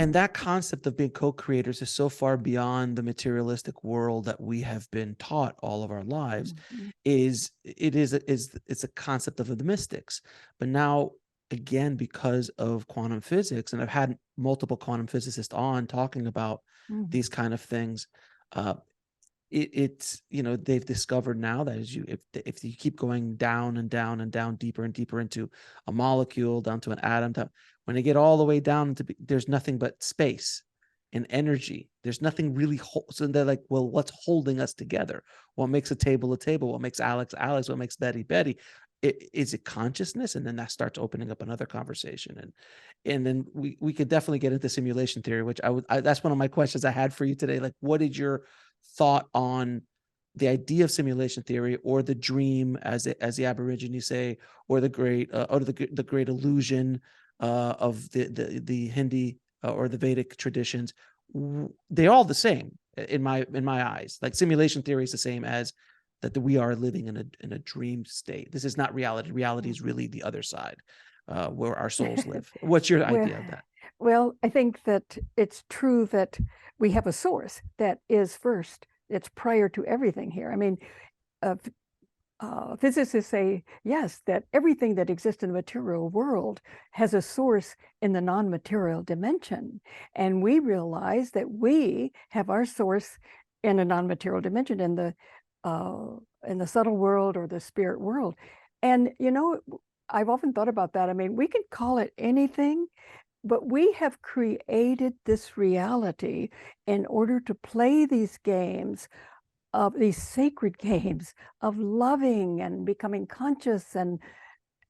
And that concept of being co-creators is so far beyond the materialistic world that we have been taught all of our lives. Mhm. It's a concept of the mystics. But now, again, because of quantum physics, and I've had multiple quantum physicists on talking about Mhm. these kind of things, uh, it's they've discovered now that as you if you keep going down and down and down, deeper and deeper into a molecule, down to an atom, when they get all the way down to there's nothing but space and energy. There's nothing really so they're like, well, what's holding us together? What makes a table a table? What makes Alex Alex? What makes Betty Betty? Is it consciousness? And then that starts opening up another conversation. And then we could definitely get into simulation theory, which that's one of my questions I had for you today. Like, what is your thought on the idea of simulation theory, or the dream, as the Aborigines say, or the great illusion of the Hindi or the Vedic traditions? They're all the same in my eyes. Like, simulation theory is the same as that we are living in a dream state. This is not reality. Reality is Mhm. really the other side, where our souls live. What's your Well, idea of that? well, I think that it's true that we have a source that is first. It's prior to everything here. I mean, uh, physicists say, yes, that everything that exists in the material world has a source in the non-material dimension. And we realize that we have our source in a non-material dimension, in the subtle world or the spirit world. And, I've often thought about that. I mean, we can call it anything, but we have created this reality in order to play these games, of these sacred games of loving and becoming conscious and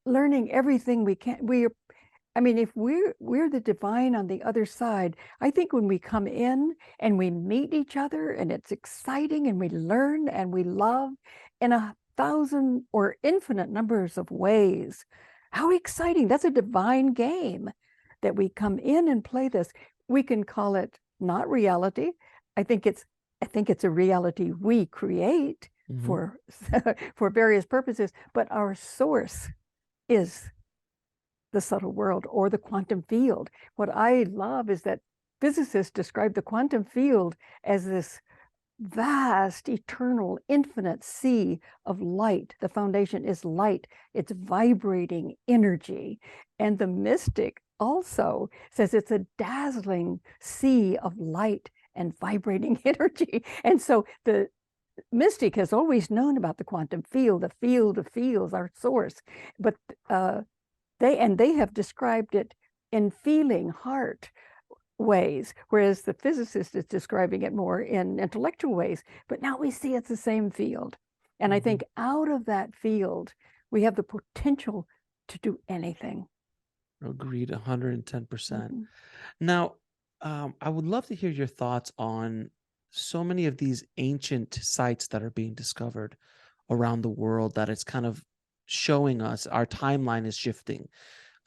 learning everything we can. I mean, if we're the divine on the other side, I think when we come in and we meet each other and it's exciting and we learn and we love in 1,000 or infinite numbers of ways, how exciting. That's a divine game that we come in and play this. We can call it not reality. I think it's I think it's a reality we create Mhm. for for various purposes, but our source is the subtle world or the quantum field. What I love is that physicists describe the quantum field as this vast, eternal, infinite sea of light. The foundation is light, it's vibrating energy. And the mystic also says it's a dazzling sea of light and vibrating energy. And so the mystic has always known about the quantum field, the field of fields, our source. But they have described it in feeling heart ways, whereas the physicist is describing it more in intellectual ways. But now we see it's the same field. And I Mhm. think out of that field, we have the potential to do anything. Agreed, 110%. Mhm. Now, I would love to hear your thoughts on so many of these ancient sites that are being discovered around the world, that it's kind of showing us our timeline is shifting.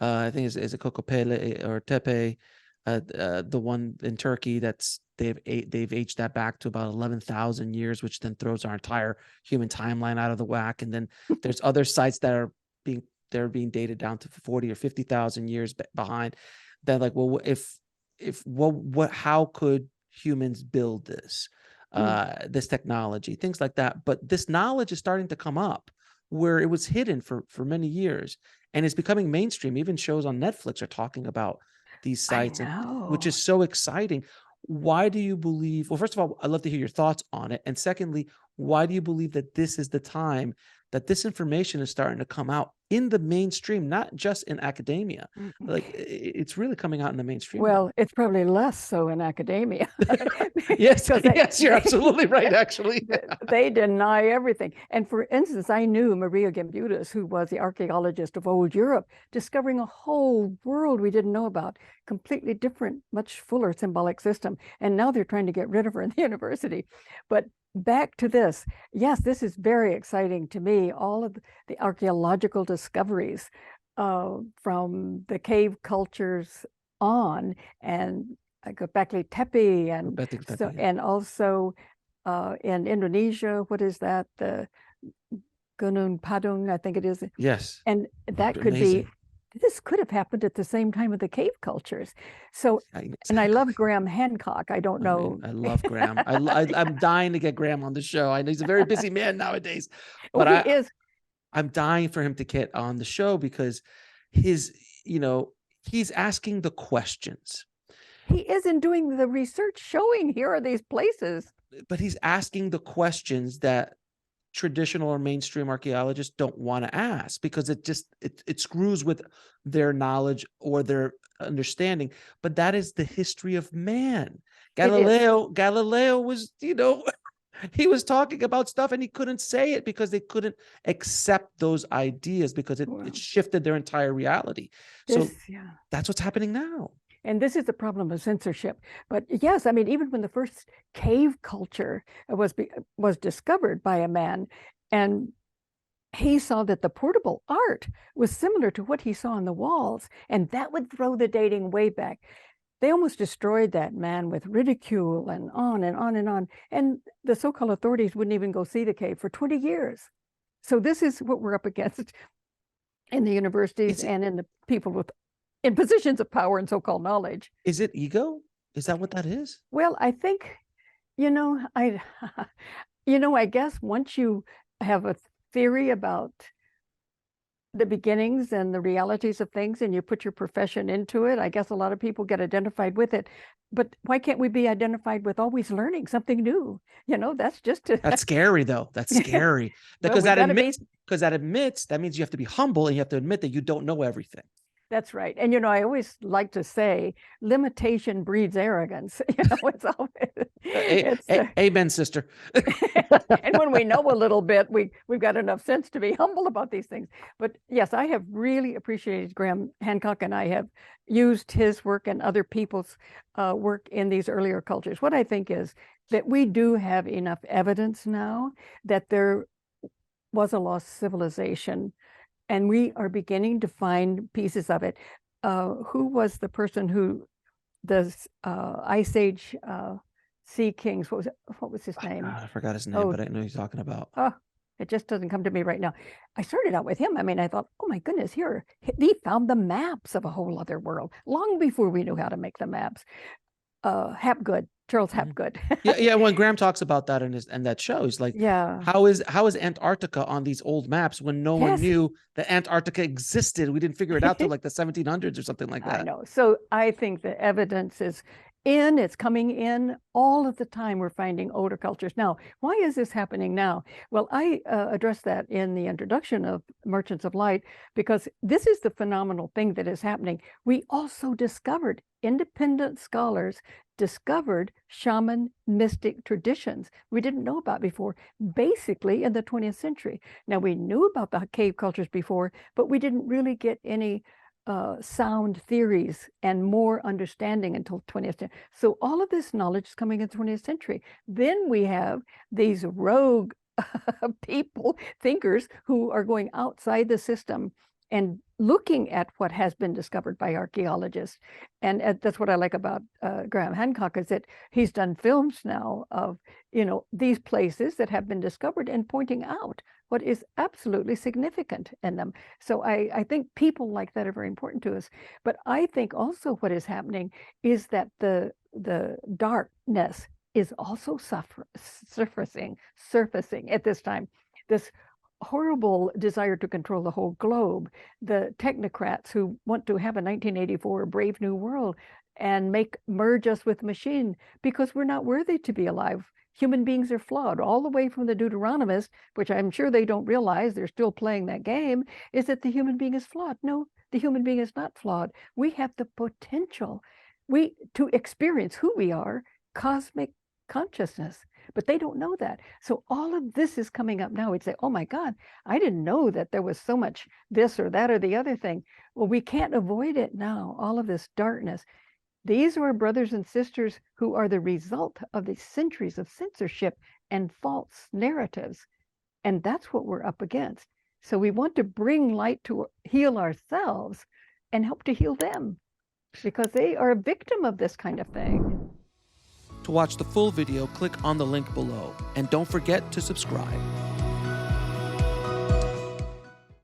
I think is it Kokopele or Tepe, the one in Turkey that's they've aged that back to about 11,000 years, which then throws our entire human timeline out of the whack. And then there's other sites that are being they're being dated down to 40 or 50,000 years behind. Then, like, well, if what how could humans build Mm. this technology, things like that. But this knowledge is starting to come up where it was hidden for many years, and it's becoming mainstream. Even shows on Netflix are talking about these I sites, and which know. is so exciting. Why do you believe? Well, first of all, I'd love to hear your thoughts on it, and secondly, why do you believe that this is the time that this information is starting to come out in the mainstream, not just in academia? Mhm. Like, it's really coming out in the mainstream now. Well, it's probably less so in academia Yes, because yes, you're absolutely right, actually. they deny everything. And for instance, I knew Maria Gimbutas, who was the archaeologist of old Europe, discovering a whole world we didn't know about, completely different, much fuller symbolic system. And now they're trying to get rid of her in the university. But back to this, yes, this is very exciting to me. All of the archaeological discoveries from the cave cultures on, and Göbekli Tepe, and Göbekli Tepe, so, yeah. and also in Indonesia, what is that? The Gunung Padang, I think it is. Yes, And that could be amazing. this could have happened at the same time of the cave cultures. So, and I Exactly. love Graham Hancock. I don't know. I love Graham. I'm dying to get Graham on the show. I know he's a very busy man nowadays, Oh, but he is. I'm dying for him to get on the show because his, he's asking the questions, He is in doing the research showing here are these places. but he's asking the questions that traditional or mainstream archaeologists don't want to ask because it screws with their knowledge or their understanding. But that is the history of man. Galileo was, he was talking about stuff and he couldn't say it because they couldn't accept those ideas because it shifted their entire reality. So that's what's happening now. And this is the problem of censorship. But yes, I mean, even when the first cave culture was discovered by a man, and he saw that the portable art was similar to what he saw on the walls, and that would throw the dating way back. They almost destroyed that man with ridicule and on and on and on. And the so-called authorities wouldn't even go see the cave for 20 years. So this is what we're up against in the universities and in the people in positions of power and so-called knowledge. Is it ego? Is that what that is? Well, I think, I guess once you have a theory about the beginnings and the realities of things and you put your profession into it, I guess a lot of people get identified with it. But why can't we be identified with always learning something new? That's just that's scary though. That's scary because that means you have to be humble and you have to admit that you don't know everything. That's right. And, I always like to say limitation breeds arrogance. It's amen, sister. And when we know a little bit, we've got enough sense to be humble about these things. But yes, I have really appreciated Graham Hancock, and I have used his work and other people's work in these earlier cultures. What I think is that we do have enough evidence now that there was a lost civilization, and we are beginning to find pieces of it. Who was the person who does Ice Age Sea Kings? What was his name? I forgot his name, but I know you're talking about. Oh, it just doesn't come to me right now. I started out with him. I mean, I thought, oh my goodness, he found the maps of a whole other world long before we knew how to make the maps. Hapgood, Charles Hapgood. yeah. When Graham talks about that in that show, he's like, how is Antarctica on these old maps when no one knew that Antarctica existed? We didn't figure it out till like the 1700s or something like that. I know. So I think the evidence is it's coming in all of the time. We're finding older cultures. Now, why is this happening now? Well, I addressed that in the introduction of Merchants of Light, because this is the phenomenal thing that is happening. We also discovered, independent scholars discovered shaman mystic traditions we didn't know about before, basically in the 20th century. Now, we knew about the cave cultures before, but we didn't really get any sound theories and more understanding until 20th century. So all of this knowledge is coming in the 20th century. Then we have these rogue people, thinkers, who are going outside the system and looking at what has been discovered by archaeologists. And that's what I like about Graham Hancock, is that he's done films now of, these places that have been discovered and pointing out what is absolutely significant in them. So I think people like that are very important to us. But I think also what is happening is that the darkness is also surfacing at this time. This horrible desire to control the whole globe, the technocrats who want to have a 1984 Brave New World and merge us with machine because we're not worthy to be alive. Human beings are flawed, all the way from the Deuteronomist, which I'm sure they don't realize, they're still playing that game, is that the human being is flawed. No, the human being is not flawed. We have the potential to experience who we are, cosmic consciousness, but they don't know that. So all of this is coming up now. We'd say, oh my God, I didn't know that there was so much this or that or the other thing. Well, we can't avoid it now, all of this darkness. These are our brothers and sisters who are the result of the centuries of censorship and false narratives. And that's what we're up against. So we want to bring light to heal ourselves and help to heal them, because they are a victim of this kind of thing. To watch the full video, click on the link below, and don't forget to subscribe.